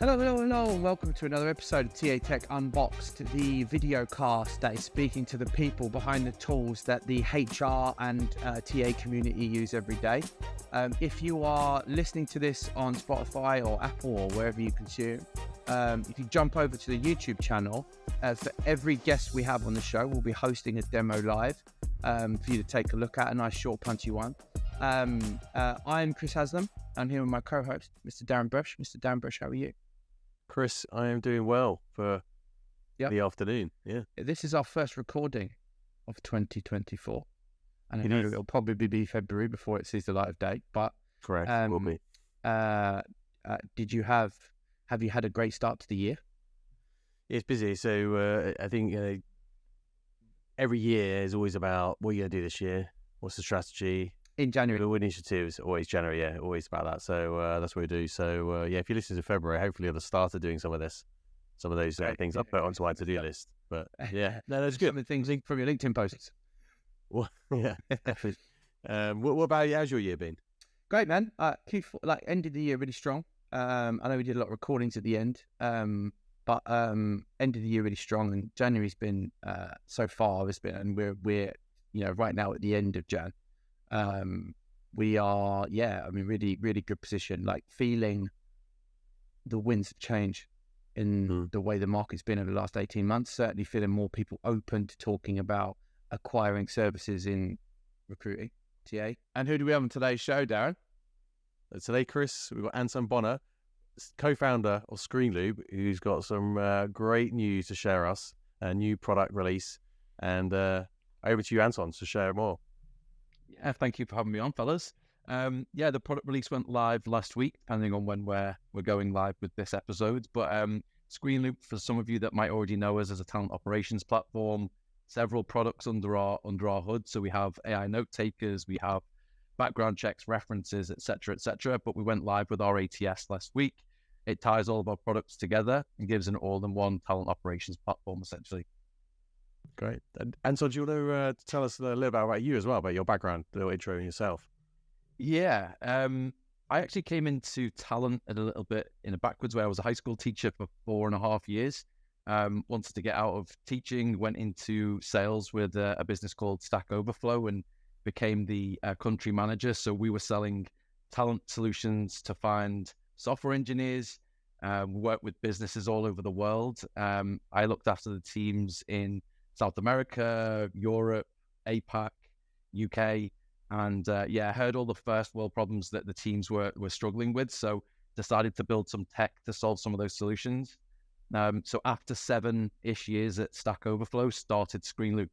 Hello, hello, hello, and welcome to another episode of TA Tech Unboxed, the video cast that is speaking to the people behind the tools that the HR and TA community use every day. If you are listening to this on Spotify or Apple or wherever you consume, if you jump over to the YouTube channel, for every guest we have on the show, we'll be hosting a demo live for you to take a look at, a nice short punchy one. I'm Chris Haslam. I'm here with my co-host, Mr. Darren Brush. Mr. Darren Brush, how are you? Chris, I am doing well for the afternoon. Yeah, this is our first recording of 2024, and I know it'll probably be February before it sees the light of day. But correct, will be. Have you had a great start to the year? It's busy, so I think every year is always about what you're going to do this year. What's the strategy? In January. The initiatives, always January, yeah, always about that. So that's what we do. So if you listen to February, hopefully you'll start doing some of those things I put onto my to-do list. But yeah, no, that's good. Some of the things from your LinkedIn posts. Well, yeah. What about you? How's your year been? Great, man. Q4, ended the year really strong. I know we did a lot of recordings at the end, but ended the year really strong. And January's been so far, and we're right now at the end of Jan. We are, really, really good position, feeling the winds of change in the way the market's been over the last 18 months, certainly feeling more people open to talking about acquiring services in recruiting, TA. And who do we have on today's show, Darren? Today, Chris, we've got Anton Bonner, co-founder of ScreenLoop, who's got some great news to share us, a new product release, and over to you, Anton, to share more. Yeah, thank you for having me on, fellas. The product release went live last week, depending on when we're going live with this episode. But ScreenLoop, for some of you that might already know us as a talent operations platform, several products under our hood. So we have AI note takers, we have background checks, references, etc., etc. But we went live with our ATS last week. It ties all of our products together and gives an all-in-one talent operations platform, essentially. Great. And so do you want to tell us a little bit about you as well, about your background, a little intro on yourself? Yeah. I actually came into talent a little bit in a backwards way. I was a high school teacher for 4.5 years. Wanted to get out of teaching, went into sales with a business called Stack Overflow and became the country manager. So we were selling talent solutions to find software engineers, work with businesses all over the world. I looked after the teams in South America, Europe, APAC, UK, and I heard all the first world problems that the teams were struggling with. So decided to build some tech to solve some of those solutions. So after 7-ish years at Stack Overflow, started ScreenLoop.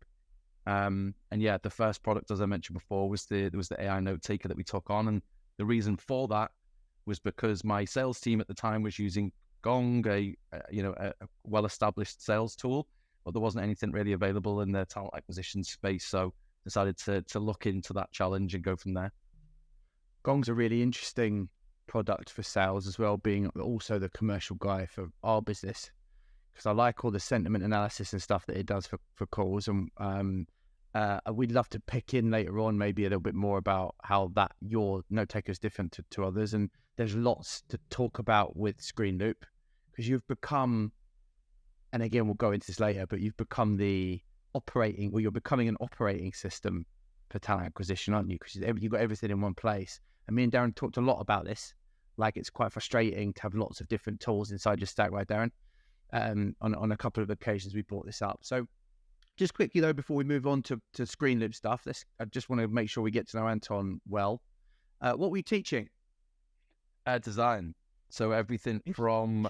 The first product, as I mentioned before, was the AI note taker that we took on, and the reason for that was because my sales team at the time was using Gong, a well-established sales tool. But there wasn't anything really available in the talent acquisition space, so decided to look into that challenge and go from there. Gong's a really interesting product for sales as well, being also the commercial guy for our business, because I like all the sentiment analysis and stuff that it does for calls, and we'd love to pick in later on maybe a little bit more about how that your note taker is different to others. And there's lots to talk about with ScreenLoop, because you've become, and again, we'll go into this later, but you've become you're becoming an operating system for talent acquisition, aren't you? Because you've got everything in one place. And me and Darren talked a lot about this. It's quite frustrating to have lots of different tools inside your stack, right, Darren? On a couple of occasions, we brought this up. So just quickly, though, before we move on to ScreenLoop stuff, I just want to make sure we get to know Anton well. What were you teaching? Design. So everything from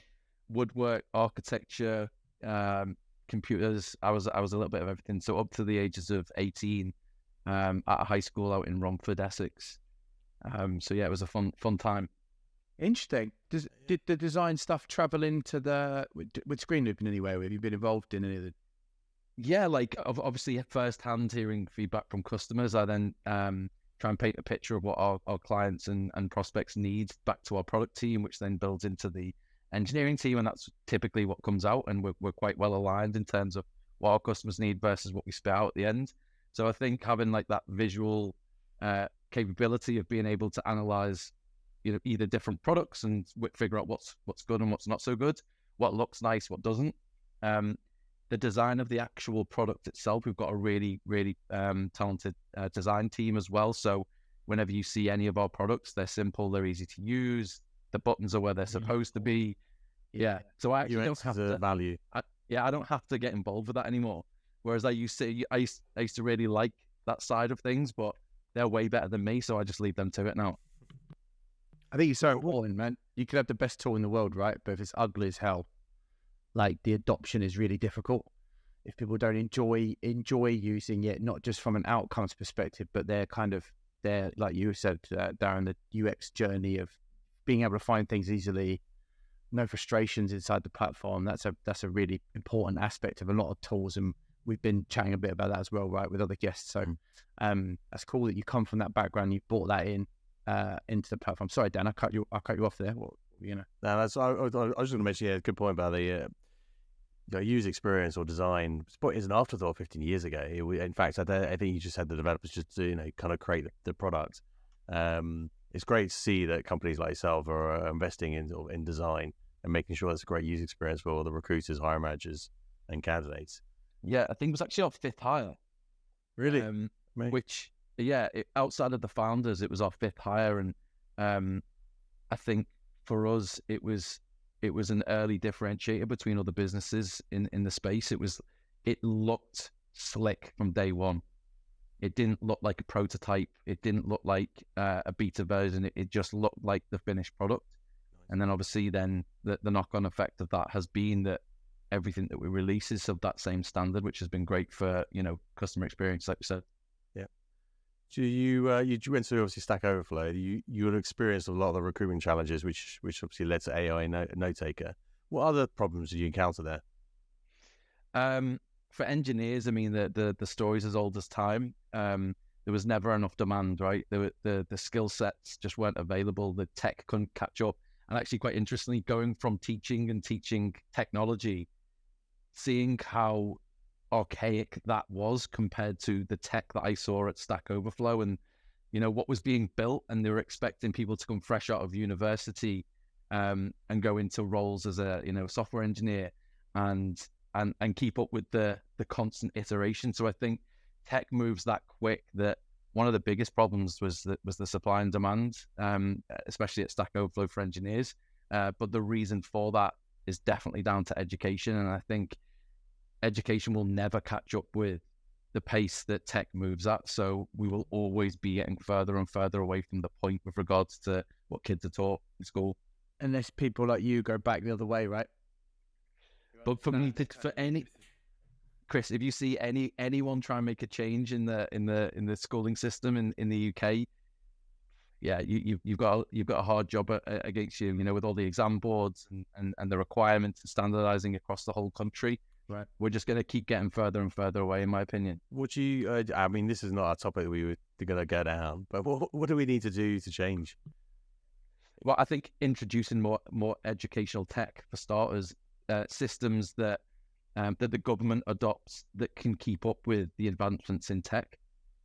woodwork, architecture, computers. I was a little bit of everything. So up to the ages of 18, at a high school out in Romford, Essex. It was a fun time. Interesting. Did the design stuff travel into with ScreenLoop in any way? Have you been involved in any of the? Yeah, obviously first-hand hearing feedback from customers. I then try and paint a picture of what our clients and prospects need back to our product team, which then builds into the engineering team, and that's typically what comes out, and we're quite well aligned in terms of what our customers need versus what we spit out at the end. So I think having that visual capability of being able to analyze either different products and figure out what's good and what's not so good, what looks nice, what doesn't. The design of the actual product itself, we've got a really, really talented design team as well. So whenever you see any of our products, they're simple, they're easy to use. The buttons are where they're supposed to be. Yeah. So I actually don't have to value. I don't have to get involved with that anymore. Whereas I used to really like that side of things, but they're way better than me, so I just leave them to it now. I think it's so important, man. You could have the best tool in the world, right? But if it's ugly as hell, like the adoption is really difficult. If people don't enjoy using it, not just from an outcomes perspective, but they're like you said, Darren, the UX journey of being able to find things easily, no frustrations inside the platform. That's a really important aspect of a lot of tools, and we've been chatting a bit about that as well, right, with other guests. So that's cool that you come from that background, you brought that into the platform. Sorry, Dan, I cut you off there. What, No, that's I was just going to mention. Yeah, good point about the user experience or design. It's an afterthought 15 years ago. In fact, I think you just had the developers just kind of create the product. It's great to see that companies like yourself are investing in design and making sure it's a great user experience for all the recruiters, hiring managers, and candidates. Yeah, I think it was actually our 5th hire. Really? Which, outside of the founders, it was our 5th hire, and I think for us, it was an early differentiator between other businesses in the space. It looked slick from day one. It didn't look like a prototype. It didn't look like a beta version. It just looked like the finished product. And then obviously the knock-on effect of that has been that everything that we release is of that same standard, which has been great for, customer experience, like we said. Yeah. So you went through obviously Stack Overflow. You had experienced a lot of the recruitment challenges, which obviously led to AI note taker. What other problems did you encounter there? For engineers, I mean, the story's as old as time. There was never enough demand, right? The skill sets just weren't available. The tech couldn't catch up. And actually, quite interestingly, going from teaching technology, seeing how archaic that was compared to the tech that I saw at Stack Overflow, and what was being built, and they were expecting people to come fresh out of university and go into roles as a software engineer and keep up with the constant iteration. So I think tech moves that quick that one of the biggest problems was the supply and demand, especially at Stack Overflow for engineers. But the reason for that is definitely down to education, and I think education will never catch up with the pace that tech moves at. So we will always be getting further and further away from the point with regards to what kids are taught in school. Unless people like you go back the other way, right? But for me, Chris, if you see anyone try and make a change in the schooling system in the UK, yeah, you've got a hard job against you. With all the exam boards and the requirements and standardizing across the whole country. Right. We're just going to keep getting further and further away, in my opinion. Would you? I mean, this is not a topic that we were going to go down, but what do we need to do to change? Well, I think introducing more educational tech for starters, systems that the government adopts that can keep up with the advancements in tech,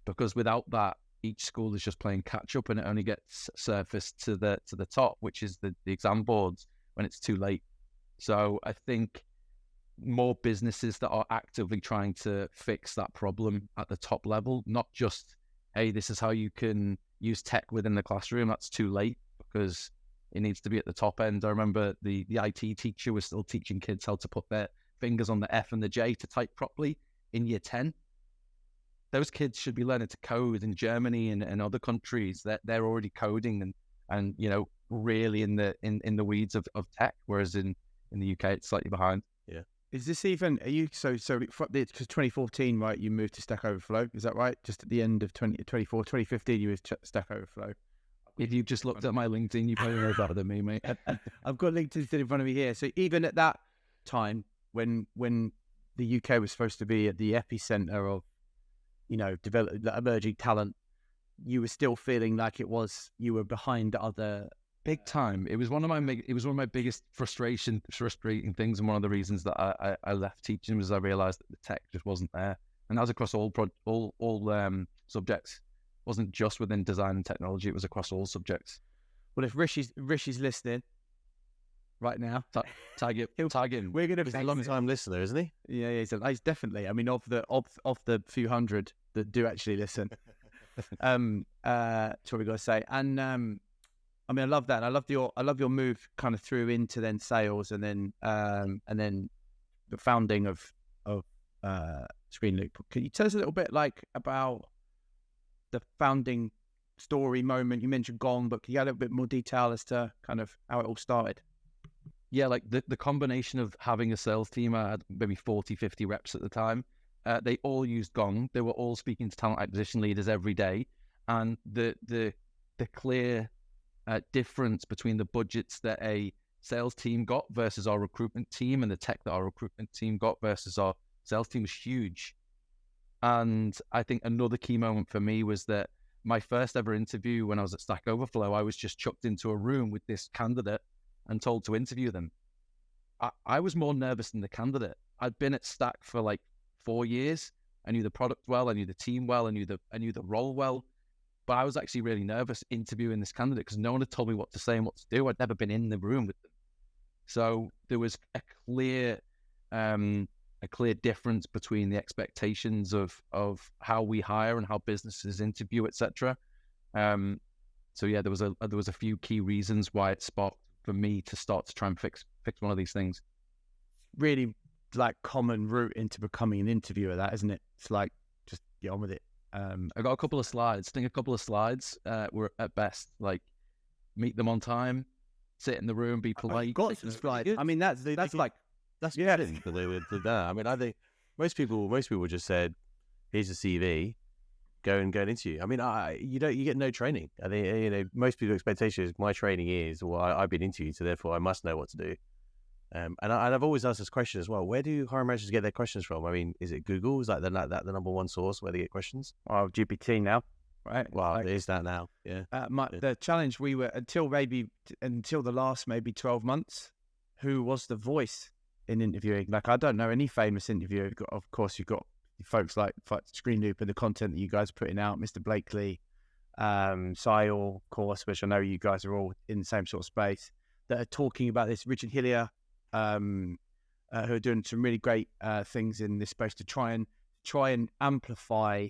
because without that, each school is just playing catch up, and it only gets surfaced to the top, which is the exam boards when it's too late. So I think more businesses that are actively trying to fix that problem at the top level, not just, hey, this is how you can use tech within the classroom. That's too late because it needs to be at the top end. I remember the IT teacher was still teaching kids how to put their fingers on the F and the J to type properly in year 10. Those kids should be learning to code in Germany and other countries that they're already coding and really in the weeds of tech, whereas in the UK it's slightly behind. Yeah. Is this even, are you, so because 2014, right, you moved to Stack Overflow, is that right? Just at the end of 2015, you moved to Stack Overflow. If you've just looked at my LinkedIn, you probably know better than me, mate. I've got LinkedIn in front of me here. So even at that time, when the UK was supposed to be at the epicenter of, emerging talent, you were still feeling like you were behind other. Big time. It was one of my biggest frustrating things, and one of the reasons that I left teaching was I realized that the tech just wasn't there, and that was across all subjects. It wasn't just within design and technology; it was across all subjects. Well, if Rishi's listening right now, Tag him. we're gonna. He's a long time listener, isn't he? Yeah, he's definitely. I mean, of the few hundred that do actually listen, that's what we got to say. And I mean, I love that. I love your move kind of through into then sales, and then the founding of ScreenLoop. Can you tell us a little bit like about the founding story moment? You mentioned Gong, but can you add a little bit more detail as to kind of how it all started? Yeah, like the combination of having a sales team, I had maybe 40, 50 reps at the time. They all used Gong. They were all speaking to talent acquisition leaders every day. And the clear difference between the budgets that a sales team got versus our recruitment team, and the tech that our recruitment team got versus our sales team, was huge. And I think another key moment for me was that my first ever interview when I was at Stack Overflow, I was just chucked into a room with this candidate and told to interview them. I was more nervous than the candidate. I'd been at Stack for like 4 years. I knew the product well, I knew the team well, I knew the role well, but I was actually really nervous interviewing this candidate because no one had told me what to say and what to do. I'd never been in the room with them. So there was a clear difference between the expectations of how we hire and how businesses interview, etc. So yeah, there was a few key reasons why it sparked for me to start to try and fix one of these things. Really, like, common route into becoming an interviewer, that, isn't it? It's like, just get on with it. I got a couple of slides. I think a couple of slides were at best like meet them on time, sit in the room, be polite. Got some slides. I mean, that's yeah. brilliant That they would do that. I mean, I think most people just said, "Here's a CV, go and interview." I mean, you get no training. I think most people's expectation is my training is, well, I've been interviewed, so therefore I must know what to do. And I've always asked this question as well: where do hiring managers get their questions from? I mean, is it Google? Is that the number one source where they get questions? Oh, GPT now, right? Well, it is that now. Yeah. The challenge we were until the last maybe 12 months. Who was the voice in interviewing? Like, I don't know any famous interviewer. Of course, you've got folks like ScreenLoop and the content that you guys are putting out, Mr. Blakely, Sayal, of course, which I know you guys are all in the same sort of space, that are talking about this. Richard Hillier, who are doing some really great things in this space to try and amplify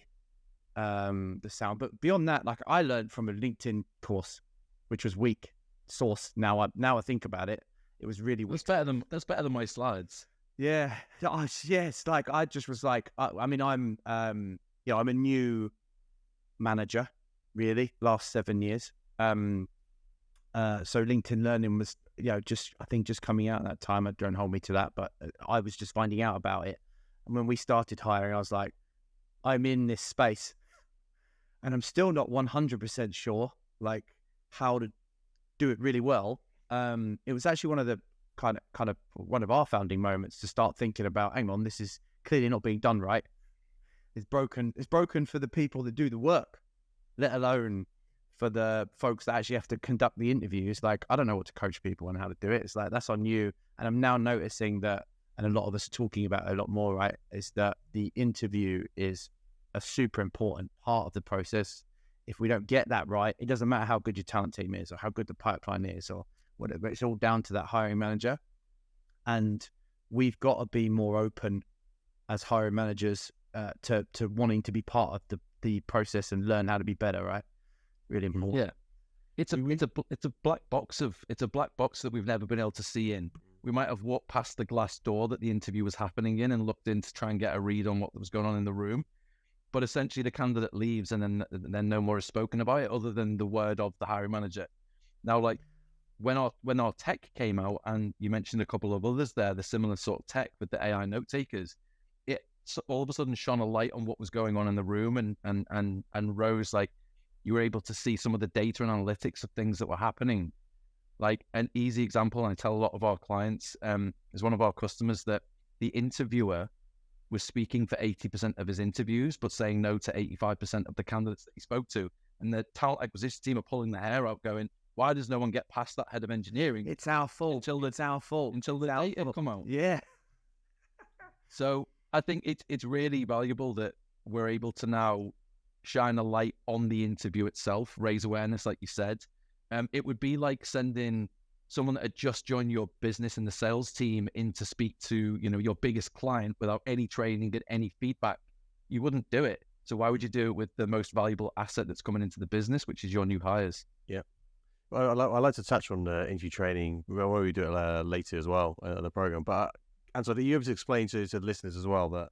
the sound. But beyond that, like, I learned from a LinkedIn course, which was weak source. Now I think about it, it was really weak. That's better than my slides. Yeah. Yes. Like, I just was like, I mean, I'm a new manager, really, last 7 years. So LinkedIn Learning was, just coming out at that time. Don't hold me to that, but I was just finding out about it. And when we started hiring, I was like, I'm in this space and I'm still not 100% sure, like, how to do it really well. It was actually one of the kind of one of our founding moments to start thinking about, hang on, this is clearly not being done right. It's broken for the people that do the work, let alone for the folks that actually have to conduct the interviews. Like, I don't know what to coach people on how to do it. It's like, that's on you. And I'm now noticing that, and a lot of us are talking about it a lot more, right, is that the interview is a super important part of the process. If we don't get that right, it doesn't matter how good your talent team is or how good the pipeline is or whatever. It's all down to that hiring manager. And we've got to be more open as hiring managers to wanting to be part of the process and learn how to be better, right? Really important. Yeah. It's a black box that we've never been able to see in. We might have walked past the glass door that the interview was happening in and looked in to try and get a read on what was going on in the room. But essentially the candidate leaves and then no more is spoken about it other than the word of the hiring manager. Now, like, when our tech came out, and you mentioned a couple of others there, the similar sort of tech with the AI note takers, it all of a sudden shone a light on what was going on in the room and rose, like, you were able to see some of the data and analytics of things that were happening. Like, an easy example, and I tell a lot of our clients, is one of our customers that the interviewer was speaking for 80% of his interviews, but saying no to 85% of the candidates that he spoke to. And the talent acquisition team are pulling their hair out going, why does no one get past that head of engineering? It's our fault. It's our fault. Until the data come out. Yeah. So I think it's really valuable that we're able to now shine a light on the interview itself, raise awareness, like you said, It would be like sending someone that had just joined your business in the sales team in to speak to, your biggest client without any training and any feedback. You wouldn't do it. So why would you do it with the most valuable asset that's coming into the business, which is your new hires? Yeah. Well, I like to touch on the interview training. Well, we do it later as well in the program. But Anton, are you able to explain to the listeners as well that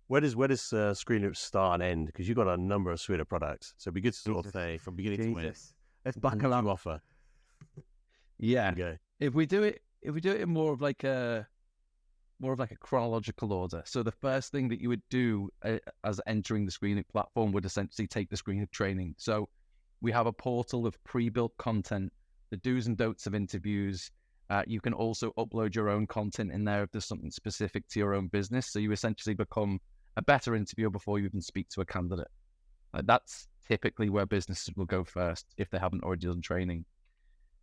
where does ScreenLoop start and end? Because you've got a number of suite of products, so it'd be good to sort of say from beginning to end. Let's buckle up. Offer. Yeah. Okay. If we do it in more of like a chronological order. So the first thing that you would do as entering the ScreenLoop platform would essentially take the ScreenLoop training. So we have a portal of pre-built content, the do's and don'ts of interviews. You can also upload your own content in there if there's something specific to your own business. So you essentially become a better interviewer before you even speak to a candidate. That's typically where businesses will go first if they haven't already done training.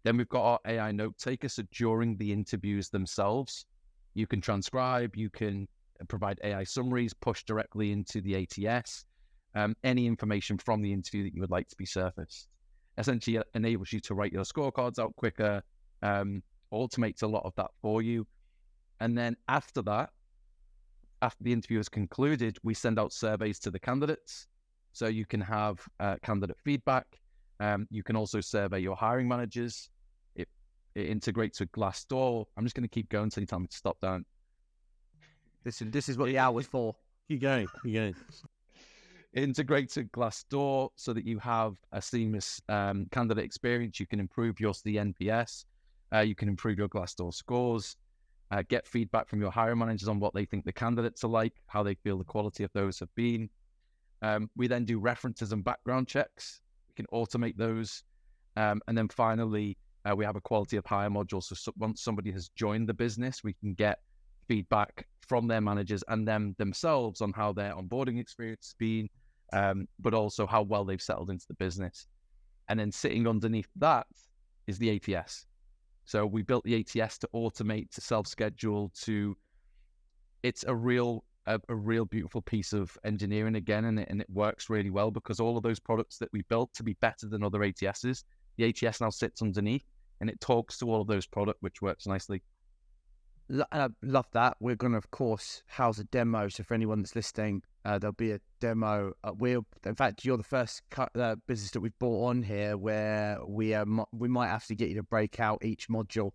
Then we've got our AI note taker. So during the interviews themselves, you can transcribe, you can provide AI summaries, push directly into the ATS, any information from the interview that you would like to be surfaced. Essentially, it enables you to write your scorecards out quicker, automates a lot of that for you. And then after that, after the interview is concluded, we send out surveys to the candidates. So you can have candidate feedback. You can also survey your hiring managers. It integrates with Glassdoor. I'm just going to keep going until you tell me to stop down. This is what the hour's for. Keep going. It integrates with Glassdoor so that you have a seamless candidate experience. You can improve your NPS. You can improve your Glassdoor scores. Get feedback from your hiring managers on what they think the candidates are like, how they feel the quality of those have been. We then do references and background checks. We can automate those. And then finally, we have a quality of hire module. So once somebody has joined the business, we can get feedback from their managers and them themselves on how their onboarding experience has been, but also how well they've settled into the business. And then sitting underneath that is the ATS. So we built the ATS to automate, to self-schedule, it's a real beautiful piece of engineering again, and it works really well because all of those products that we built to be better than other ATSs, the ATS now sits underneath and it talks to all of those products, which works nicely. I love that. We're going to, of course, house a demo. So for anyone that's listening, there'll be a demo. In fact, you're the first business that we've brought on here where we might have to get you to break out each module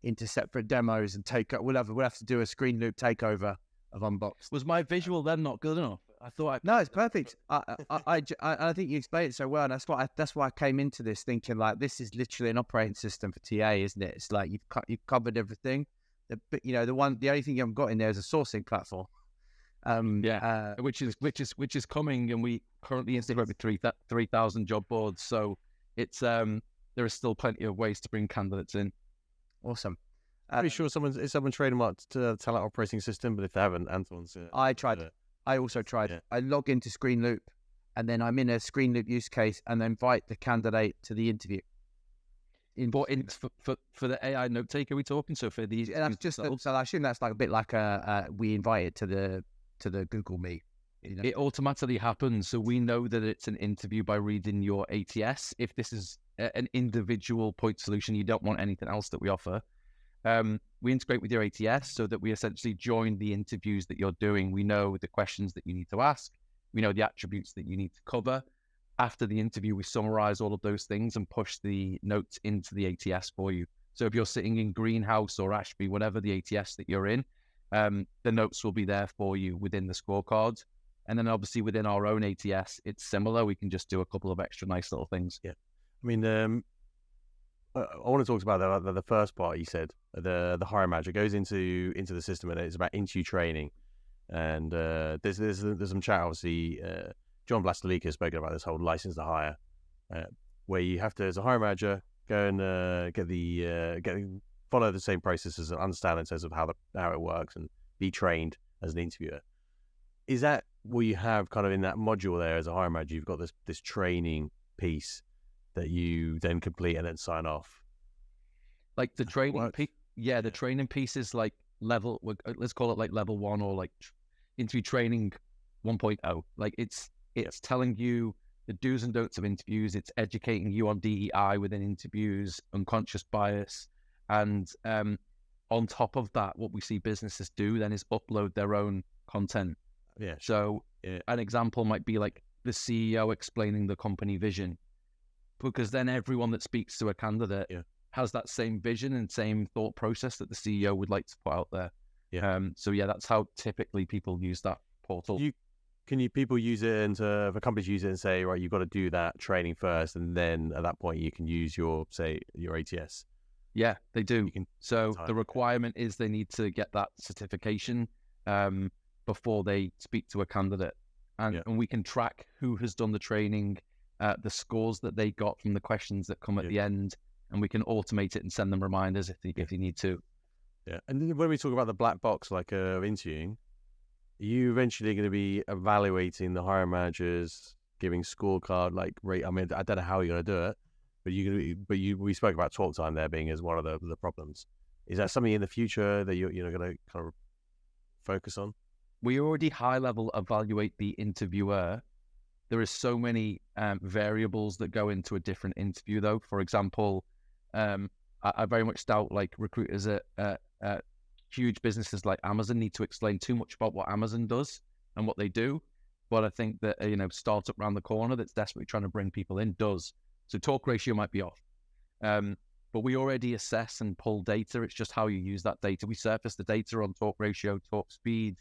into separate demos and we'll have to do a ScreenLoop takeover of Unboxed. Was my visual then not good enough? I thought No, it's perfect. I think you explained it so well, and that's why I came into this thinking like this is literally an operating system for TA, isn't it? It's like you've covered everything. The only thing you haven't got in there is a sourcing platform. Which is coming, and we currently integrate with 3,000 job boards. So it's there is still plenty of ways to bring candidates in. Awesome. Pretty sure someone trained them up to the talent operating system, but if they haven't, Anton's. I tried. I also tried. Yeah. I log into ScreenLoop, and then I'm in a ScreenLoop use case, and then invite the candidate to the interview. For the AI note taker, we talking? So for these, that's just so I assume that's like a bit like we invite it to the Google Meet. It automatically happens, so we know that it's an interview by reading your ATS. If this is an individual point solution, you don't want anything else that we offer. We integrate with your ATS so that we essentially join the interviews that you're doing. We know the questions that you need to ask. We know the attributes that you need to cover. After the interview, we summarize all of those things and push the notes into the ATS for you. So if you're sitting in Greenhouse or Ashby, whatever the ATS that you're in, the notes will be there for you within the scorecard. And then obviously within our own ATS, it's similar. We can just do a couple of extra nice little things. Yeah. I mean, I want to talk about the first part you said. The hiring manager goes into the system and it's about interview training. And there's some chat, obviously, John Blastalica has spoken about this whole license to hire, where you have to, as a hiring manager, go and follow the same processes and understand in terms of how it works and be trained as an interviewer. Is that what you have kind of in that module there as a hiring manager? You've got this training piece that you then complete and then sign off. Like the training piece, the training piece is like level, let's call it like level 1 or like interview training 1.0. Like it's telling you the do's and don'ts of interviews. It's educating you on DEI within interviews, unconscious bias. And on top of that, what we see businesses do then is upload their own content. Yeah. So an example might be like the CEO explaining the company vision, because then everyone that speaks to a candidate has that same vision and same thought process that the CEO would like to put out there. Yeah. So that's how typically people use that portal. People use it, and if a companies use it and say, right, you've got to do that training first, and then at that point you can use your ATS. Yeah, they do. So the requirement is they need to get that certification before they speak to a candidate. And we can track who has done the training, the scores that they got from the questions that come at the end, and we can automate it and send them reminders if they need to. Yeah. And then when we talk about the black box, like interviewing, are you eventually going to be evaluating the hiring managers, giving scorecard, like rate? I mean, I don't know how you're going to do it, but we spoke about talk time there being as one of the problems. Is that something in the future that you're going to kind of focus on? We already high level evaluate the interviewer. There is so many variables that go into a different interview, though. For example, I very much doubt like recruiters at huge businesses like Amazon need to explain too much about what Amazon does and what they do. But I think that startup around the corner that's desperately trying to bring people in does. So talk ratio might be off. But we already assess and pull data. It's just how you use that data. We surface the data on talk ratio, talk speed,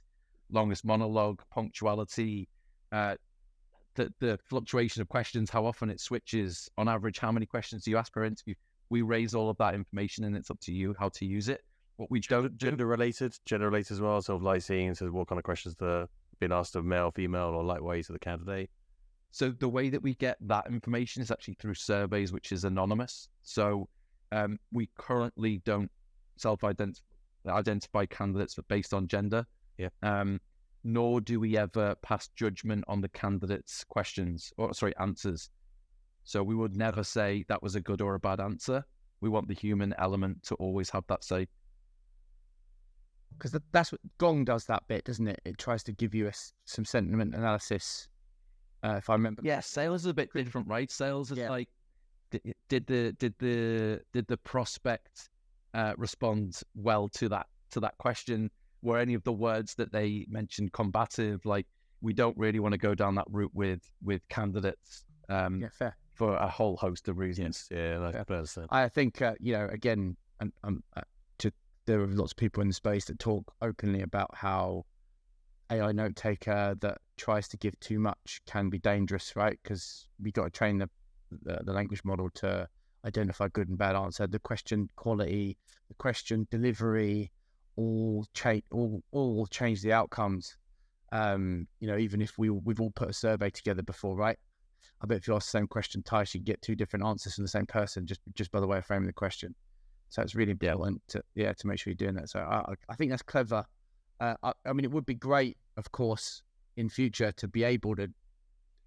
longest monologue, punctuality, the fluctuation of questions, how often it switches, on average, how many questions do you ask per interview? We raise all of that information, and it's up to you how to use it. What we don't gender related as well, sort of like seeing what kind of questions are being asked of male, female, or likewise to the candidate. So the way that we get that information is actually through surveys, which is anonymous. So we currently don't self-identify candidates based on gender. Nor do we ever pass judgment on the candidate's answers. So we would never say that was a good or a bad answer. We want the human element to always have that say. Because that's what Gong does, that bit, doesn't it? It tries to give you some sentiment analysis. If I remember. Yeah, sales is a bit different, right? Sales is like, did the prospect respond well to that question? Were any of the words that they mentioned combative? Like, we don't really want to go down that route with candidates. Fair. For a whole host of reasons. I think again, there are lots of people in the space that talk openly about how AI note taker that tries to give too much can be dangerous, right? Because we got to train the language model to identify good and bad answer. The question quality, the question delivery, all change the outcomes. Even if we've all put a survey together before, right? I bet if you ask the same question twice, you get two different answers from the same person just by the way of framing the question. So it's really important to make sure you're doing that. So I think that's clever. I mean, it would be great, of course, in future to be able to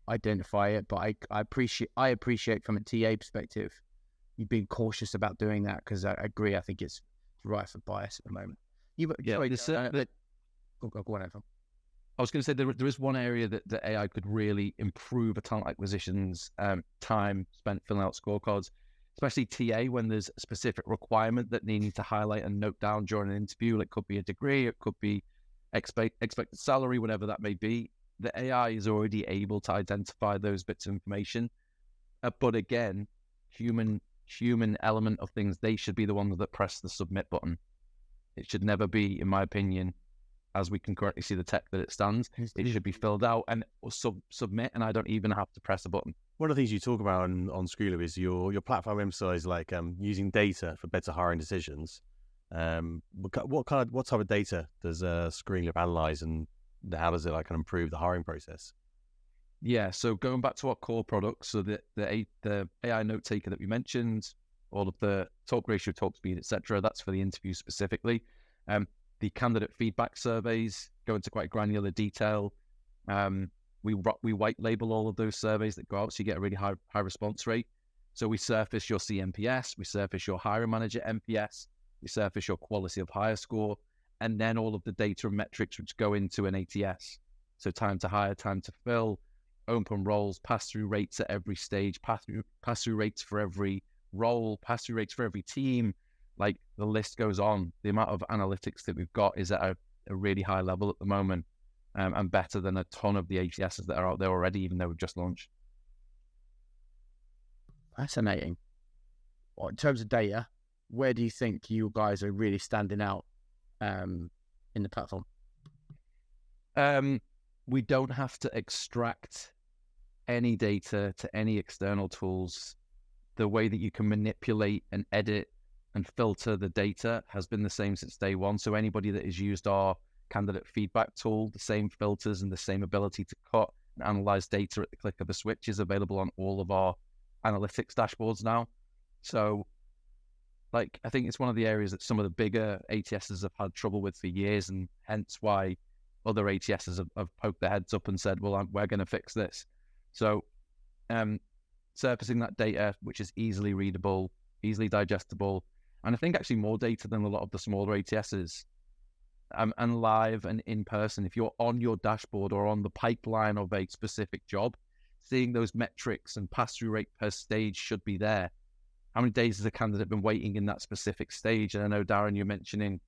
identify it, but I appreciate from a TA perspective, you being cautious about doing that, because I agree. I think it's rife for bias at the moment. Go on, Anton. I was going to say there is one area that AI could really improve a talent acquisition's time spent filling out scorecards, especially TA when there's a specific requirement that they need to highlight and note down during an interview. It could be a degree, it could be expected salary, whatever that may be. The AI is already able to identify those bits of information. But again, human element of things, they should be the ones that press the submit button. It should never be, in my opinion, as we can currently see the tech that it stands, it should be filled out and submit, and I don't even have to press a button. One of the things you talk about on ScreenLoop is your platform emphasizes like using data for better hiring decisions. What type of data does ScreenLoop analyze, and how does it improve the hiring process? Yeah, so going back to our core products, so the AI note taker that we mentioned, all of the talk ratio, talk speed, etc., that's for the interview specifically. The candidate feedback surveys go into quite granular detail. We white label all of those surveys that go out, so you get a really high response rate. So we surface your CMPS, we surface your hiring manager MPS, we surface your quality of hire score, and then all of the data and metrics which go into an ATS. So time to hire, time to fill, open roles, pass-through rates at every stage, pass-through rates for every role, pass-through rates for every team. Like, the list goes on. The amount of analytics that we've got is at a really high level at the moment, and better than a ton of the ATSs that are out there already, even though we've just launched. Fascinating. Well, in terms of data, where do you think you guys are really standing out in the platform? We don't have to extract any data to any external tools. The way that you can manipulate and edit and filter the data has been the same since day one. So anybody that has used our candidate feedback tool, the same filters and the same ability to cut and analyze data at the click of a switch is available on all of our analytics dashboards now. So, like, I think it's one of the areas that some of the bigger ATSs have had trouble with for years, and hence why other ATSs have poked their heads up and said, well, we're going to fix this. So surfacing that data, which is easily readable, easily digestible, and I think actually more data than a lot of the smaller ATSs, and live and in person. If you're on your dashboard or on the pipeline of a specific job, seeing those metrics and pass-through rate per stage should be there. How many days has a candidate been waiting in that specific stage? And I know, Darren, you're mentioning,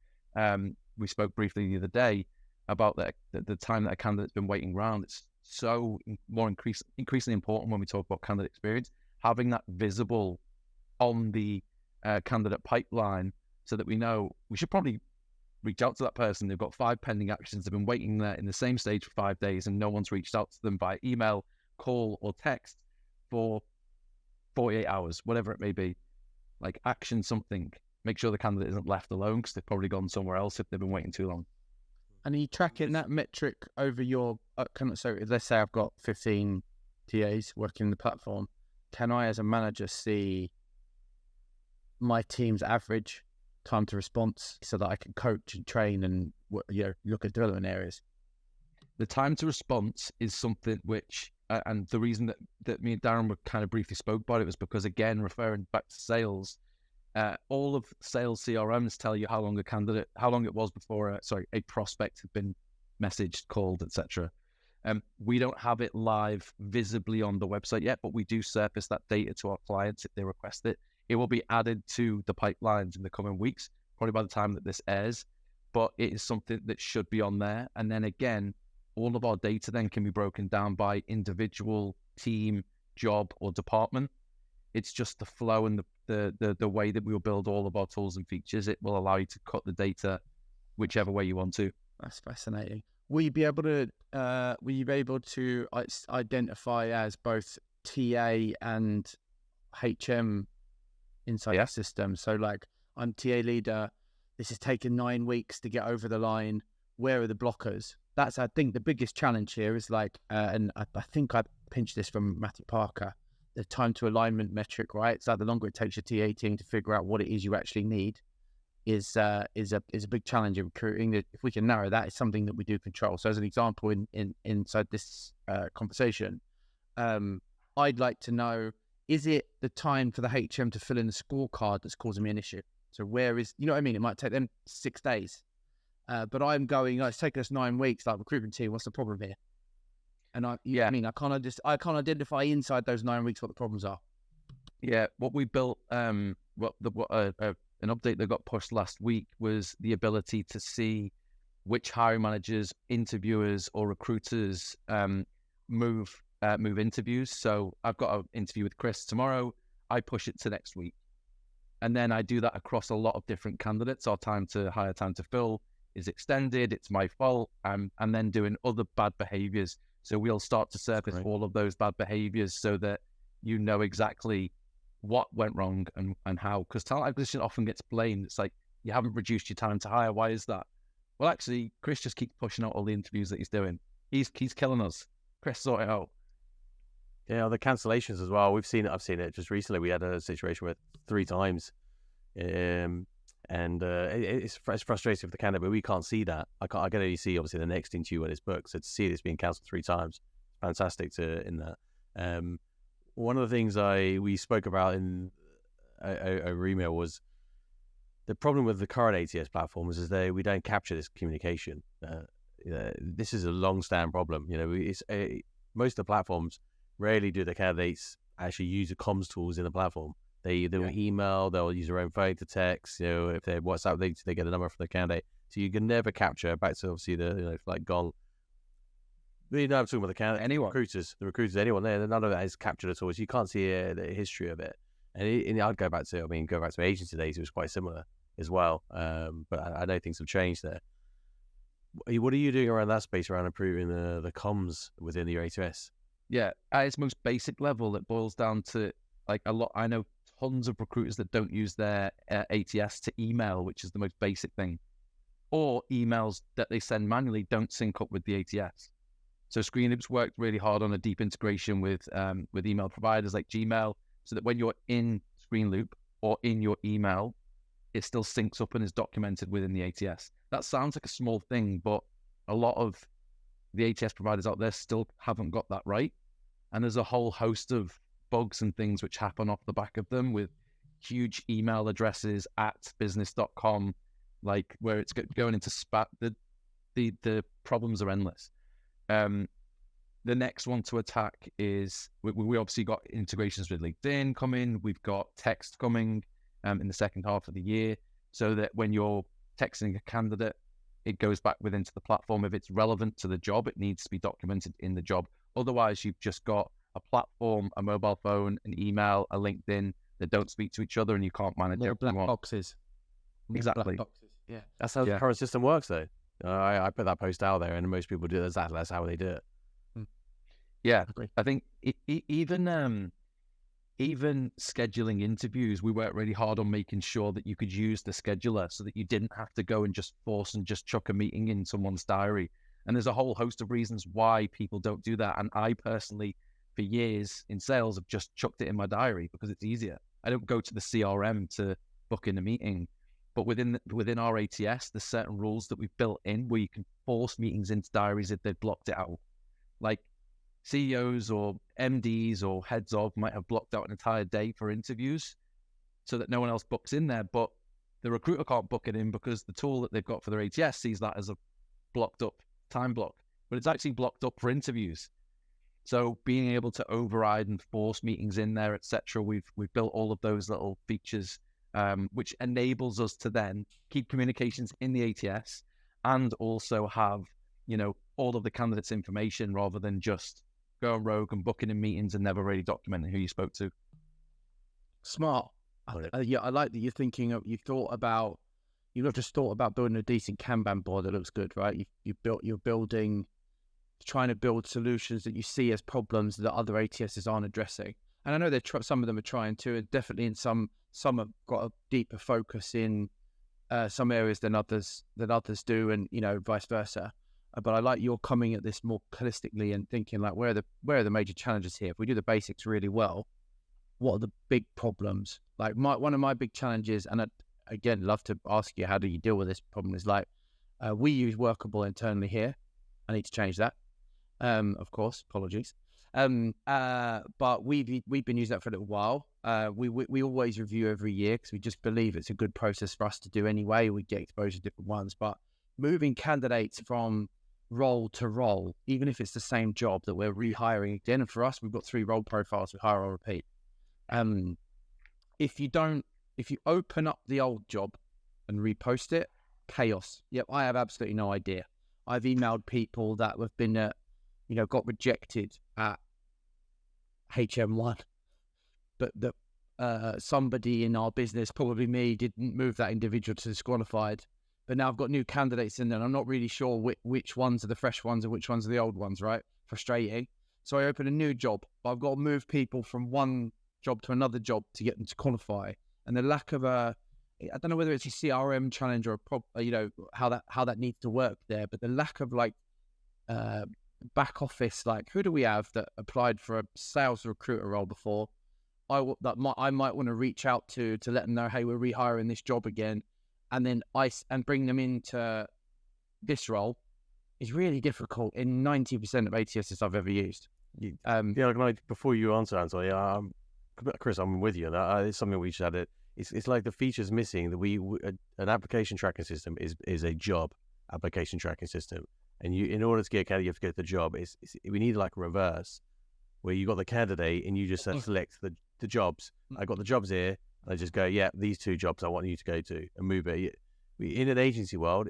we spoke briefly the other day about the time that a candidate's been waiting around. It's so more increasingly important when we talk about candidate experience, having that visible on the candidate pipeline, so that we know we should probably reach out to that person. They've got 5 pending actions. They've been waiting there in the same stage for 5 days, and no one's reached out to them by email, call, or text for 48 hours, whatever it may be. Like, action something. Make sure the candidate isn't left alone because they've probably gone somewhere else if they've been waiting too long. And are you tracking that metric over your so let's say I've got 15 TAs working the platform. Can I, as a manager, see my team's average time to response so that I can coach and train and look at development areas? The time to response is something which, and the reason that me and Darren were kind of briefly spoke about it was because, again, referring back to sales, all of sales CRMs tell you how long it was before a prospect had been messaged, called, etc. We don't have it live visibly on the website yet, but we do surface that data to our clients if they request it. It will be added to the pipelines in the coming weeks, probably by the time that this airs, but it is something that should be on there. And then again, all of our data then can be broken down by individual, team, job, or department. It's just the flow and the way that we will build all of our tools and features. It will allow you to cut the data whichever way you want to. That's fascinating. Will you be able to identify as both TA and HM inside the system? So, like, I'm TA leader. This has taken 9 weeks to get over the line. Where are the blockers? That's, I think, the biggest challenge here is and I think I pinched this from Matthew Parker, the time to alignment metric, right? It's like the longer it takes your TA team to figure out what it is you actually need is a big challenge in recruiting. If we can narrow that, it's something that we do control. So as an example, inside this conversation, I'd like to know, is it the time for the HM to fill in the scorecard that's causing me an issue? So where is, you know what I mean? It might take them 6 days. But I'm going, it's taken us 9 weeks, like, recruitment team, what's the problem here? And I can't identify inside those 9 weeks what the problems are. Yeah, what we built, an update that got pushed last week was the ability to see which hiring managers, interviewers, or recruiters move interviews. So I've got an interview with Chris tomorrow. I push it to next week, and then I do that across a lot of different candidates. Our time to hire, time to fill is extended. It's my fault. And then doing other bad behaviors. So we'll start to surface all of those bad behaviors so that you know exactly what went wrong and how. Because talent acquisition often gets blamed. It's like, you haven't reduced your time to hire. Why is that? Well, actually, Chris just keeps pushing out all the interviews that he's doing. He's killing us. Chris, sort it out. Yeah, the cancellations as well. I've seen it just recently. We had a situation with 3 times. It's frustrating for the candidate, but we can't see that. I can only see, obviously, the next interview when it's booked. So to see this being cancelled 3 times, fantastic in that. One of the things we spoke about in our email was the problem with the current ATS platforms is we don't capture this communication. This is a long-standing problem. most of the platforms rarely do the candidates actually use the comms tools in the platform. They'll email, they'll use their own phone to text. If they're WhatsApp, they get a number from the candidate. So you can never capture, back to obviously the like gone. I'm talking about the candidate, Anyone. the recruiters, anyone there. None of that is captured at all. So you can't see the history of it. And I'd go back to agency days. It was quite similar as well. But I know things have changed there. What are you doing around that space, around improving the comms within your A2S? Yeah, at its most basic level, it boils down to like a lot. I know tons of recruiters that don't use their ATS to email, which is the most basic thing, or emails that they send manually don't sync up with the ATS. So ScreenLoop's worked really hard on a deep integration with email providers like Gmail, so that when you're in ScreenLoop or in your email, it still syncs up and is documented within the ATS. That sounds like a small thing, but a lot of the ATS providers out there still haven't got that right. And there's a whole host of bugs and things which happen off the back of them, with huge email addresses at business.com, like where it's going into spat. The problems are endless. The next one to attack is we obviously got integrations with LinkedIn coming. We've got text coming in the second half of the year, so that when you're texting a candidate, it goes back into the platform. If it's relevant to the job, it needs to be documented in the job. Otherwise, you've just got a platform, a mobile phone, an email, a LinkedIn that don't speak to each other, and you can't manage Little black everyone. boxes. Exactly. Black boxes. Yeah. That's how the current system works, though. I put that post out there, and most people do that. That's how they do it. Yeah, I think even scheduling interviews, we worked really hard on making sure that you could use the scheduler so that you didn't have to go and just force and just chuck a meeting in someone's diary. And there's a whole host of reasons why people don't do that. And I personally, for years in sales, have just chucked it in my diary because it's easier. I don't go to the CRM to book in a meeting. But within our ATS, there's certain rules that we've built in where you can force meetings into diaries if they've blocked it out. Like CEOs or MDs or heads of might have blocked out an entire day for interviews so that no one else books in there, but the recruiter can't book it in because the tool that they've got for their ATS sees that as a blocked up time block, but it's actually blocked up for interviews. So being able to override and force meetings in there, etc., we've built all of those little features, which enables us to then keep communications in the ATS and also have, all of the candidates' information rather than just going rogue and booking in meetings and never really documenting who you spoke to. Smart. Yeah, I like that you're thinking of. You've not just thought about building a decent Kanban board that looks good, right? You're trying to build solutions that you see as problems that other ATSs aren't addressing. And I know some of them are trying to, and definitely in some have got a deeper focus in some areas than others do, and vice versa. But I like you're coming at this more holistically and thinking like, where are the major challenges here? If we do the basics really well, what are the big problems? Like one of my big challenges, and I'd again love to ask you, how do you deal with this problem? Is like we use Workable internally here. I need to change that. Of course, apologies. But we've been using that for a little while. We always review every year because we just believe it's a good process for us to do anyway. We get exposed to different ones, but moving candidates from role to role, even if it's the same job that we're rehiring again, and for us, we've got 3 role profiles, we hire or repeat. If you open up the old job and repost it, chaos. Yep, I have absolutely no idea. I've emailed people that have been, got rejected at HM1, but that somebody in our business, probably me, didn't move that individual to disqualified. But now I've got new candidates in there, and I'm not really sure which ones are the fresh ones and which ones are the old ones, right? Frustrating. So I open a new job, but I've got to move people from one job to another job to get them to qualify. And the lack of I don't know whether it's a CRM challenge or how that needs to work there, but the lack of back office, like who do we have that applied for a sales recruiter role before? I might want to reach out to let them know, hey, we're rehiring this job again, and then bring them into this role is really difficult in 90% of ATSs I've ever used. Before you answer, Anton, Chris, I'm with you. It's something we should add. It's like the features missing that an application tracking system is a job application tracking system. And in order to get a candidate, you have to go to the job. We need like a reverse, where you got the candidate and you just select the jobs. I got the jobs here. I just go, yeah, these 2 jobs I want you to go to and move it. In an agency world,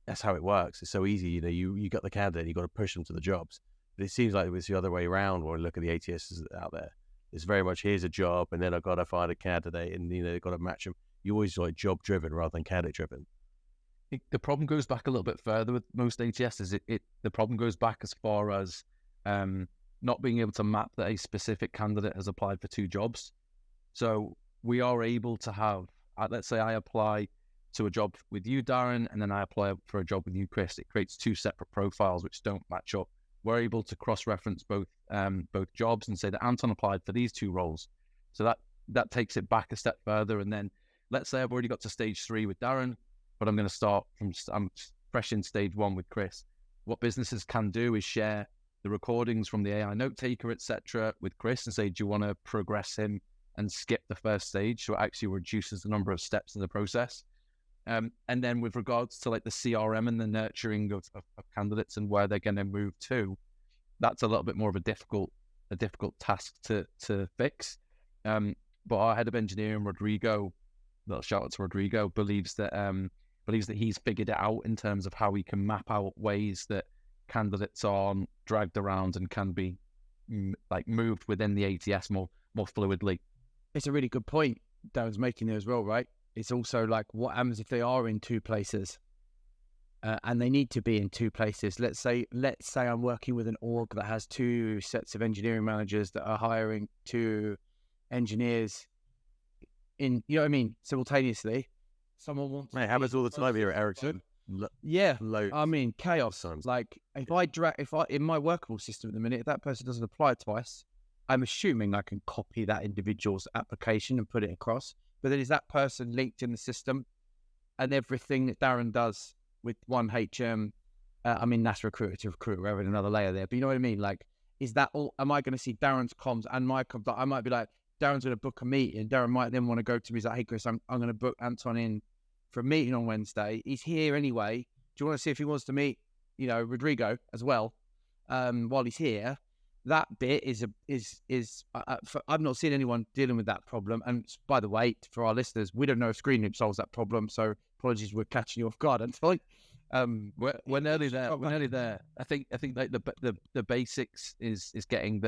that's how it works. It's so easy. You got the candidate, you got to push them to the jobs. But it seems like it's the other way around when we look at the ATSs out there. It's very much, here's a job, and then I've got to find a candidate, and they've got to match them. You always like job driven rather than candidate driven. The problem goes back a little bit further with most ATSs. The problem goes back as far as not being able to map that a specific candidate has applied for 2 jobs. So we are able to have, let's say I apply to a job with you, Darren, and then I apply for a job with you, Chris. It creates 2 separate profiles which don't match up. We're able to cross-reference both jobs and say that Anton applied for these 2 roles. So that takes it back a step further. And then let's say I've already got to stage 3 with Darren, but I'm going to start I'm fresh in stage 1 with Chris. What businesses can do is share the recordings from the AI note taker, etc., with Chris and say, do you want to progress him and skip the first stage? So it actually reduces the number of steps in the process. And then with regards to like the CRM and the nurturing of candidates and where they're going to move to, that's a little bit more of a difficult task to fix. But our head of engineering, Rodrigo, little shout out to Rodrigo, believes that he's figured it out in terms of how he can map out ways that candidates are dragged around and can be like moved within the ATS more fluidly. It's a really good point Darren's making there as well, right? It's also like, what happens if they are in 2 places and they need to be in 2 places? Let's say I'm working with an org that has 2 sets of engineering managers that are hiring 2 engineers in, you know what I mean, simultaneously. Someone wants. Mate, it happens all the time here at Ericsson. Yeah, Loads. I mean, chaos. Like if I in my workable system at the minute, if that person doesn't apply twice, I'm assuming I can copy that individual's application and put it across. But then is that person linked in the system? And everything that Darren does with one HM, I mean, that's recruiter to recruiter, we're having another layer there. But you know what I mean? Like, is that all? Am I going to see Darren's comms and my comms? I might be like, Darren's going to book a meeting. Darren might then want to go to me. He's like, hey, Chris, I'm going to book Anton in for a meeting on Wednesday. He's here anyway. Do you want to see if he wants to meet, Rodrigo as well while he's here? That bit I've not seen anyone dealing with that problem. And by the way, for our listeners, we don't know if ScreenLoop solves that problem. So apologies, we're catching you off guard. And we're nearly there. We're nearly there. I think like the basics is getting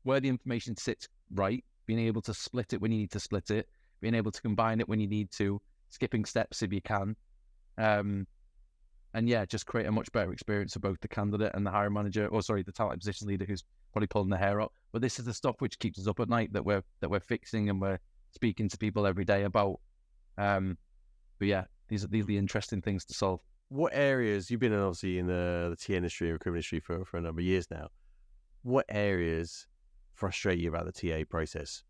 where the information sits right, being able to split it when you need to split it, being able to combine it when you need to, skipping steps if you can. And yeah, just create a much better experience for both the candidate and the hiring manager, the talent acquisition leader who's probably pulling their hair up. But this is the stuff which keeps us up at night that we're fixing and we're speaking to people every day about. But yeah, these are the interesting things to solve. What areas, you've been obviously in the TA industry, recruitment industry for a number of years now. What areas frustrate you about the TA process?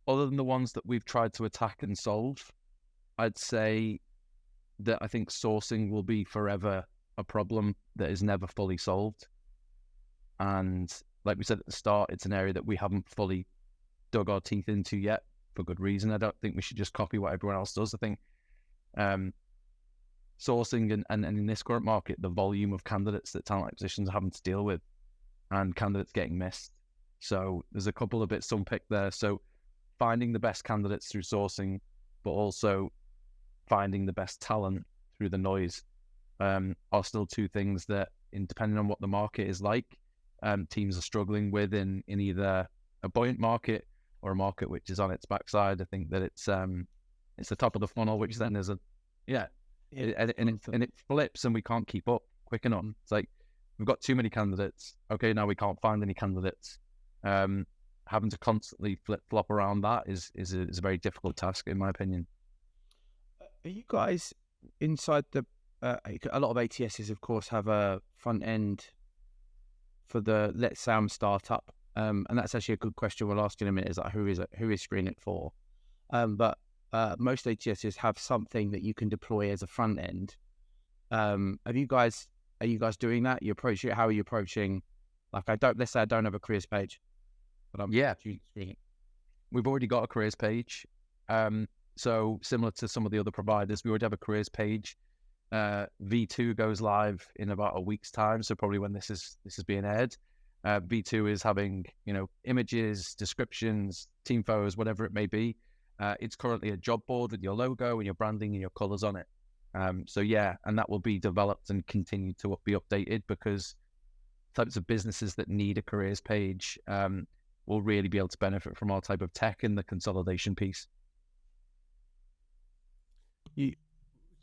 Other than the ones that we've tried to attack and solve, I'd say that I think sourcing will be forever a problem that is never fully solved. And like we said at the start, it's an area that we haven't fully dug our teeth into yet, for good reason. I don't think we should just copy what everyone else does. I think sourcing and in this current market, the volume of candidates that talent acquisitions are having to deal with and candidates getting missed. So there's a couple of bits to unpick there. So finding the best candidates through sourcing, but also finding the best talent through the noise are still 2 things that, depending on what the market is like, teams are struggling with in either a buoyant market or a market which is on its backside. I think that it's the top of the funnel, which then is it flips and we can't keep up quick enough. It's like we've got too many candidates. Okay, now we can't find any candidates. Having to constantly flip-flop around that is a very difficult task, in my opinion. Are you guys inside a lot of ATSs, of course, have a front end for the let's say I'm startup, and that's actually a good question we'll ask in a minute. Is like who is ScreenLoop for? But most ATSs have something that you can deploy as a front end. Are you guys doing that? You approach it. How are you approaching? Like let's say I don't have a careers page. But we've already got a careers page. So similar to some of the other providers, we already have a careers page. V2 goes live in about a week's time, so probably when this is being aired. V2 is having, images, descriptions, team photos, whatever it may be. It's currently a job board with your logo and your branding and your colors on it. So yeah, and that will be developed and continue to be updated, because types of businesses that need a careers page will really be able to benefit from our type of tech and the consolidation piece.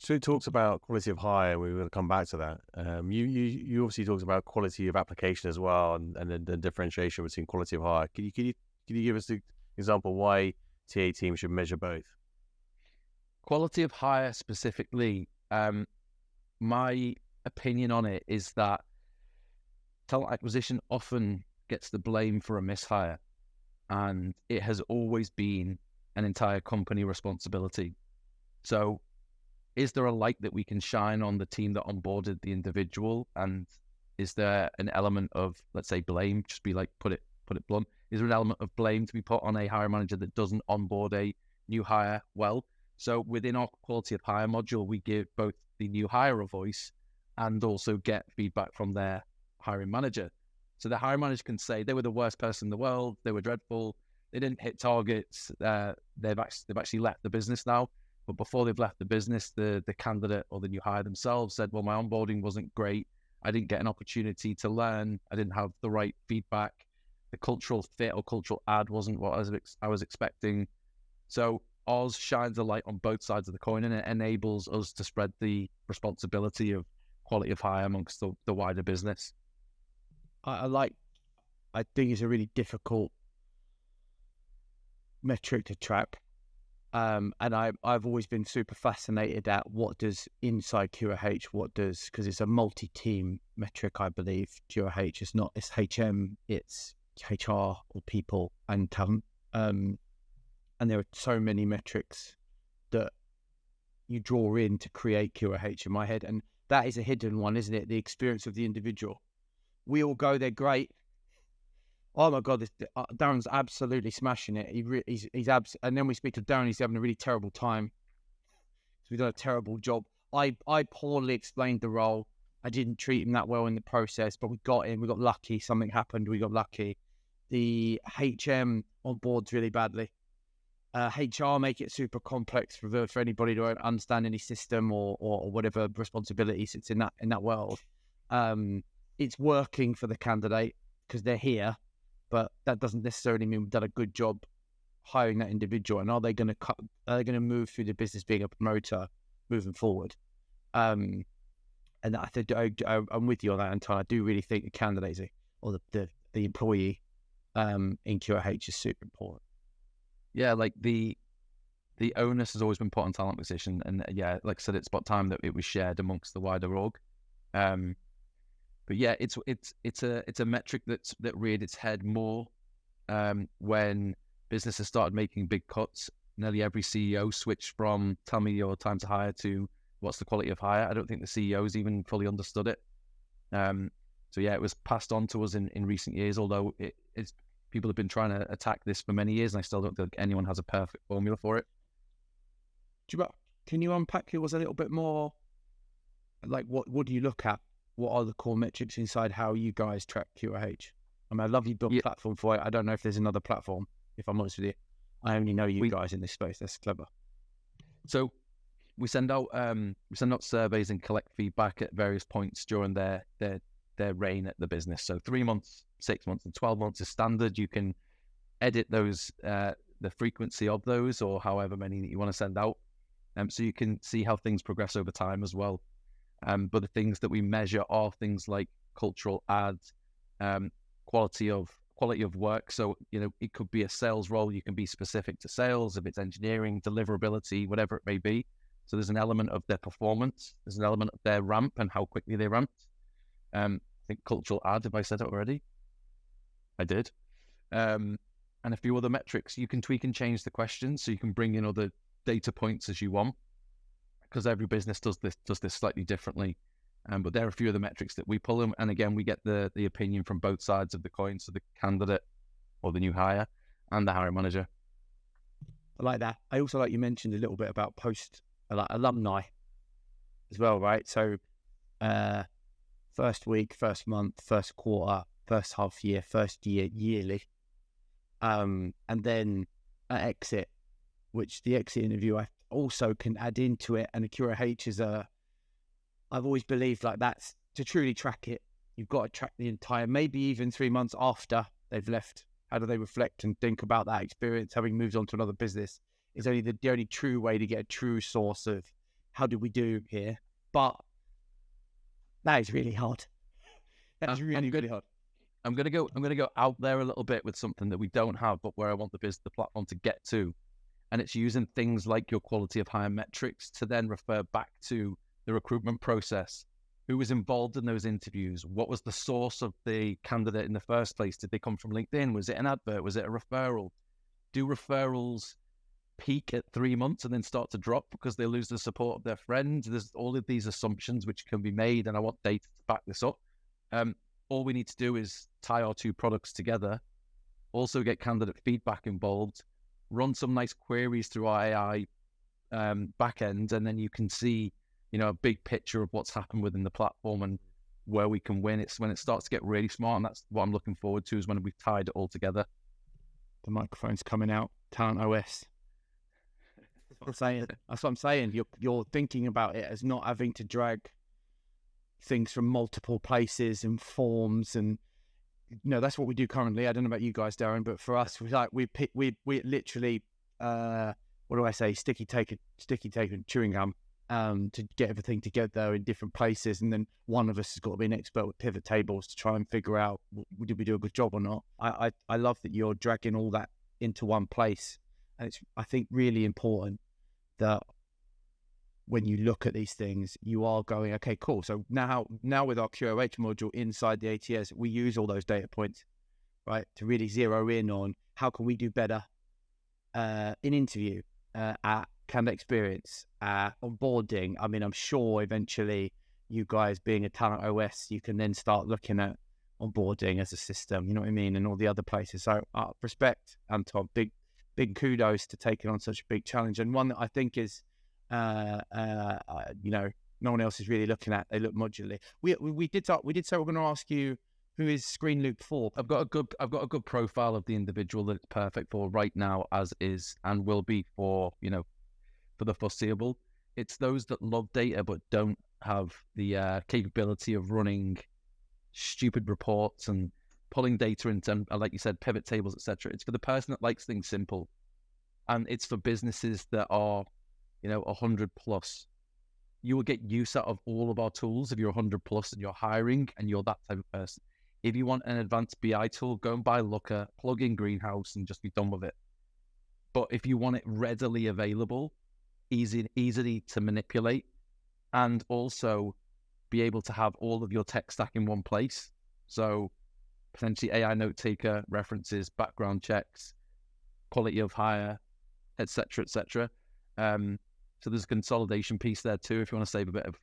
So it talks about quality of hire. We will come back to that. You obviously talked about quality of application as well, and the differentiation between quality of hire. Can you give us the example why TA team should measure both? Quality of hire specifically, my opinion on it is that talent acquisition often gets the blame for a mishire, and it has always been an entire company responsibility. So is there a light that we can shine on the team that onboarded the individual? And is there an element of, let's say, blame? Just be like, put it blunt. Is there an element of blame to be put on a hiring manager that doesn't onboard a new hire well? So within our quality of hire module, we give both the new hire a voice and also get feedback from their hiring manager. So the hiring manager can say they were the worst person in the world, they were dreadful, they didn't hit targets, they've actually left the business now. But before they've left the business, the candidate or the new hire themselves said, well, my onboarding wasn't great. I didn't get an opportunity to learn. I didn't have the right feedback. The cultural fit or cultural add wasn't what I was expecting. So ours shines a light on both sides of the coin, and it enables us to spread the responsibility of quality of hire amongst the wider business. I think it's a really difficult metric to track. And I've always been super fascinated at what does inside QRH, because it's a multi-team metric, I believe. QRH is not, it's HM, it's HR or people and talent. And there are so many metrics that you draw in to create QRH in my head. And that is a hidden one, isn't it? The experience of the individual. We all go, they're great. Oh my God, Darren's absolutely smashing it. And then we speak to Darren, he's having a really terrible time. So we've done a terrible job. I poorly explained the role. I didn't treat him that well in the process, but we got him. We got lucky. Something happened. We got lucky. The HM onboards really badly. HR make it super complex for anybody to understand any system or whatever responsibility sits in that world. It's working for the candidate because they're here. But that doesn't necessarily mean we've done a good job hiring that individual. And are they going to move through the business being a promoter moving forward? And I think I'm with you on that, Anton. I do really think the candidate or the employee in QRH is super important. Yeah, like the onus has always been put on talent acquisition, and yeah, like I said, it's about time that it was shared amongst the wider org. But yeah, it's a metric that reared its head more when businesses started making big cuts. Nearly every CEO switched from "tell me your time to hire" to "what's the quality of hire." I don't think the CEOs even fully understood it. So yeah, it was passed on to us in recent years. Although it's people have been trying to attack this for many years, and I still don't think anyone has a perfect formula for it. Can you unpack it? Was a little bit more like what do you look at? What are the core metrics inside how you guys track QRH? I mean, I love you built a platform for it. I don't know if there's another platform, if I'm honest with you. I only know you guys in this space. That's clever. So we send out surveys and collect feedback at various points during their reign at the business. So 3 months, 6 months, and 12 months is standard. You can edit those, the frequency of those, or however many that you want to send out. So you can see how things progress over time as well. But the things that we measure are things like cultural ads, quality of work. So, it could be a sales role. You can be specific to sales. If it's engineering, deliverability, whatever it may be. So there's an element of their performance. There's an element of their ramp and how quickly they ramped. I think cultural ad, have I said it already? I did. And a few other metrics. You can tweak and change the questions. So you can bring in other data points as you want, because every business does this slightly differently. But there are a few other metrics that we pull in, and again, we get the opinion from both sides of the coin, so the candidate or the new hire and the hiring manager. I like that. I also like you mentioned a little bit about like alumni as well, right? So first week, first month, first quarter, first half year, first year, yearly. And then at exit, which the exit interview I also can add into it. And a QRH is I've always believed like that's to truly track it. You've got to track the entire, maybe even 3 months after they've left. How do they reflect and think about that experience, having moved on to another business? Is only the only true way to get a true source of how did we do here. But that is really hard. That's really hard. I'm gonna go out there a little bit with something that we don't have, but where I want the platform to get to, and it's using things like your quality of hire metrics to then refer back to the recruitment process. Who was involved in those interviews? What was the source of the candidate in the first place? Did they come from LinkedIn? Was it an advert? Was it a referral? Do referrals peak at 3 months and then start to drop because they lose the support of their friends? There's all of these assumptions which can be made, and I want data to back this up. All we need to do is tie our two products together, also get candidate feedback involved, run some nice queries through our AI backend, and then you can see, a big picture of what's happened within the platform and where we can win. It's when it starts to get really smart, and that's what I'm looking forward to, is when we've tied it all together. The microphone's coming out. Talent OS. That's what I'm saying. That's what I'm saying. You're thinking about it as not having to drag things from multiple places and forms, and that's what we do currently. I don't know about you guys, Darren, but for us, we literally what do I say? Sticky tape and chewing gum to get everything together in different places, and then one of us has got to be an expert with pivot tables to try and figure out did we do a good job or not. I love that you're dragging all that into one place, and it's, I think, really important that when you look at these things, you are going, okay, cool. So now with our QOH module inside the ATS, we use all those data points, right, to really zero in on how can we do better in interview, at candidate experience, onboarding. I mean, I'm sure eventually you guys being a Talent OS, you can then start looking at onboarding as a system, you know what I mean, and all the other places. So respect, Anton, big kudos to taking on such a big challenge, and one that I think is, no one else is really looking at. They look modularly. We did say we're going to ask you, who is ScreenLoop for? I've got a good profile of the individual that it's perfect for right now, as is, and will be for for the foreseeable. It's those that love data but don't have the capability of running stupid reports and pulling data into, like you said, pivot tables, etc. It's for the person that likes things simple, and it's for businesses that are 100 plus. You will get use out of all of our tools if you're 100 plus and you're hiring and you're that type of person. If you want an advanced BI tool, go and buy Looker, plug in Greenhouse, and just be done with it. But if you want it readily available, easily to manipulate, and also be able to have all of your tech stack in one place, so potentially AI note taker, references, background checks, quality of hire, etc., etc. So there's a consolidation piece there too, if you want to save a bit of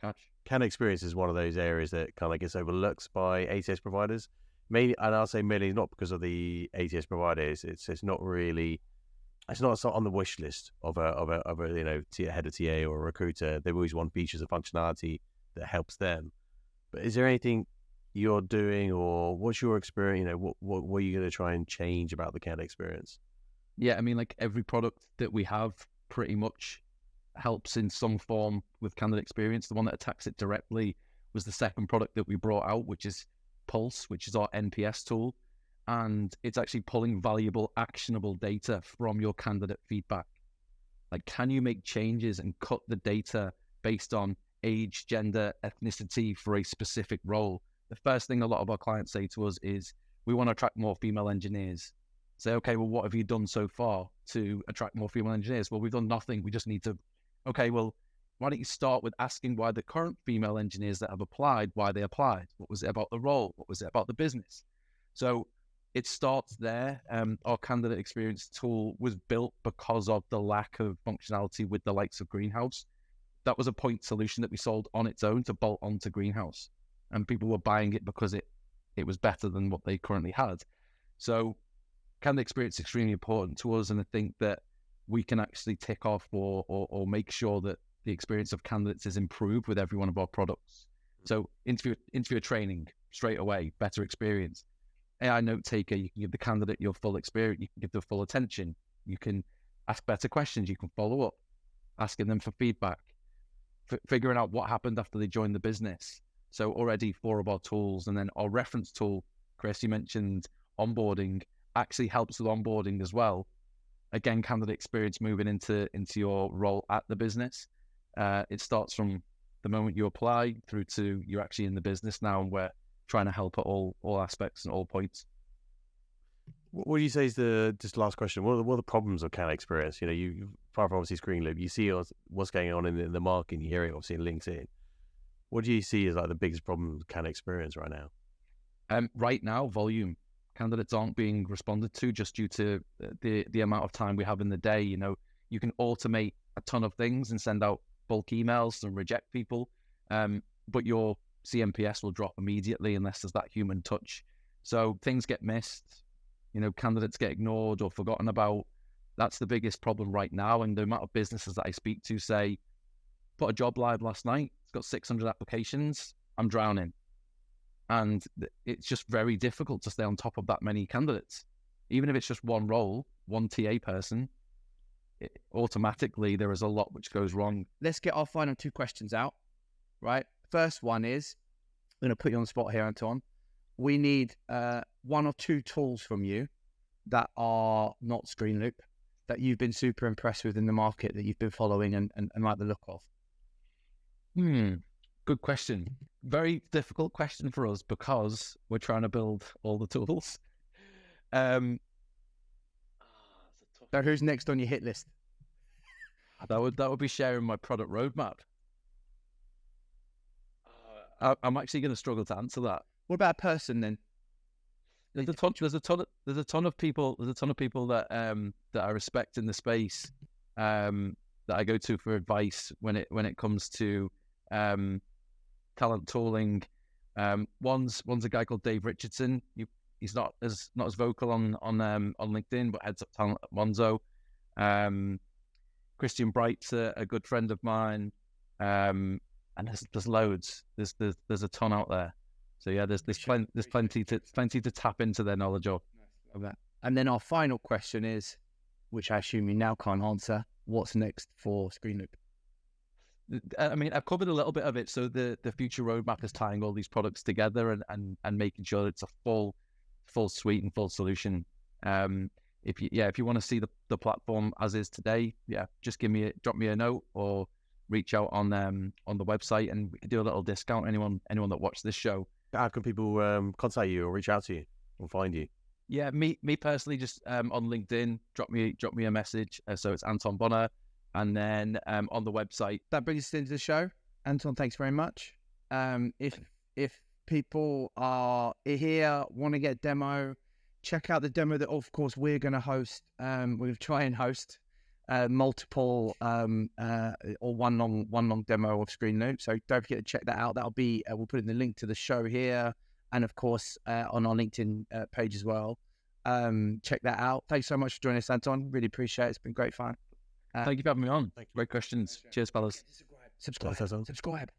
cash. Candidate experience is one of those areas that kind of gets overlooked by ATS providers. Mainly, and I'll say mainly not because of the ATS providers. It's not really, it's not on the wish list of a head of TA or a recruiter. They always want features of functionality that helps them. But is there anything you're doing, or what's your experience? What are you going to try and change about the candidate experience? Yeah, I mean, like every product that we have pretty much helps in some form with candidate experience. The one that attacks it directly was the second product that we brought out, which is Pulse, which is our NPS tool. And it's actually pulling valuable, actionable data from your candidate feedback. Like, can you make changes and cut the data based on age, gender, ethnicity for a specific role? The first thing a lot of our clients say to us is, we want to attract more female engineers. Say, okay, well, what have you done so far to attract more female engineers? Well, we've done nothing. We just need to, okay, well, why don't you start with asking why the current female engineers that have applied, why they applied? What was it about the role? What was it about the business? So it starts there. Our candidate experience tool was built because of the lack of functionality with the likes of Greenhouse. That was a point solution that we sold on its own to bolt onto Greenhouse. And people were buying it because it was better than what they currently had. So candidate experience is extremely important to us. And I think that we can actually tick off or make sure that the experience of candidates is improved with every one of our products. So interview training straight away, better experience. AI note taker, you can give the candidate your full experience, you can give them full attention, you can ask better questions, you can follow up, asking them for feedback, figuring out what happened after they joined the business. So already 4 of our tools, and then our reference tool, Chris, you mentioned onboarding, actually helps with onboarding as well. Again, candidate experience moving into your role at the business. It starts from the moment you apply through to you're actually in the business now, and we're trying to help at all aspects and all points. What do you say is just last question? What are the problems of candidate experience? You apart from obviously ScreenLoop, you see what's going on in the market, and you hear it obviously in LinkedIn. What do you see as like the biggest problem with candidate experience right now? Right now, volume. Candidates aren't being responded to just due to the amount of time we have in the day. You can automate a ton of things and send out bulk emails and reject people, but your CMPS will drop immediately unless there's that human touch. So things get missed, candidates get ignored or forgotten about. That's the biggest problem right now. And the amount of businesses that I speak to say, put a job live last night, it's got 600 applications, I'm drowning. And it's just very difficult to stay on top of that many candidates. Even if it's just one role, one TA person, automatically there is a lot which goes wrong. Let's get our final 2 questions out, right? First one is, I'm going to put you on the spot here, Anton. We need 1 or 2 tools from you that are not ScreenLoop, that you've been super impressed with in the market, that you've been following and like the look of. Good question. Very difficult question for us because we're trying to build all the tools. So who's next on your hit list? That would be sharing my product roadmap. I'm actually going to struggle to answer that. What about a person then? There's a ton of people that I respect in the space, that I go to for advice when it comes to talent tooling. One's a guy called Dave Richardson. He's not as vocal on LinkedIn, but heads up talent at Monzo. Christian Bright's a good friend of mine, and there's loads. There's a ton out there. So yeah, there's plenty to tap into their knowledge of. And then our final question is, which I assume you now can't answer, what's next for ScreenLoop? I mean, I've covered a little bit of it. So the future roadmap is tying all these products together and making sure it's a full suite and full solution. If you want to see the platform as is today, just drop me a note or reach out on the website, and we can do a little discount. Anyone that watched this show. How can people contact you or reach out to you or find you? Yeah, me personally, just on LinkedIn, drop me a message. So it's Anton Bonner, and then on the website. That brings us into the show. Anton, thanks very much. If people are here, want to get a demo, check out the demo that, of course, we're going to host. We're going to try and host multiple or one long demo of ScreenLoop. So don't forget to check that out. That'll be we'll put in the link to the show here, and of course on our LinkedIn page as well. Check that out. Thanks so much for joining us, Anton. Really appreciate it. It's been great fun. Thank you for having me on. Great questions. Cheers, fellas. Subscribe.